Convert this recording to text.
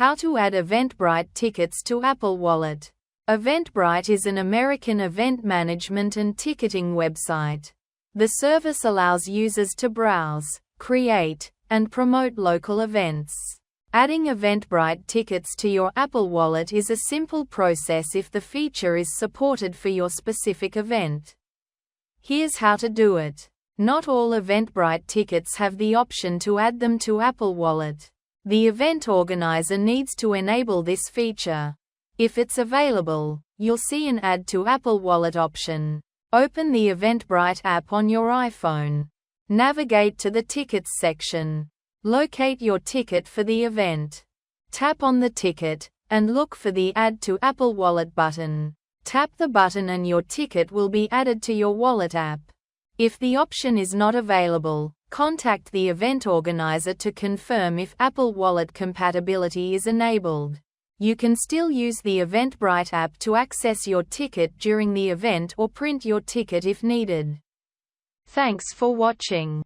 How to add Eventbrite tickets to Apple Wallet. Eventbrite is an American event management and ticketing website. The service allows users to browse, create, and promote local events. Adding Eventbrite tickets to your Apple Wallet is a simple process if the feature is supported for your specific event. Here's how to do it. Not all Eventbrite tickets have the option to add them to Apple Wallet. The event organizer needs to enable this feature. If it's available, you'll see an Add to Apple Wallet option. Open the Eventbrite app on your iPhone. Navigate to the Tickets section. Locate your ticket for the event. Tap on the ticket, and look for the Add to Apple Wallet button. Tap the button and your ticket will be added to your wallet app. If the option is not available, contact the event organizer to confirm if Apple Wallet compatibility is enabled. You can still use the Eventbrite app to access your ticket during the event or print your ticket if needed. Thanks for watching.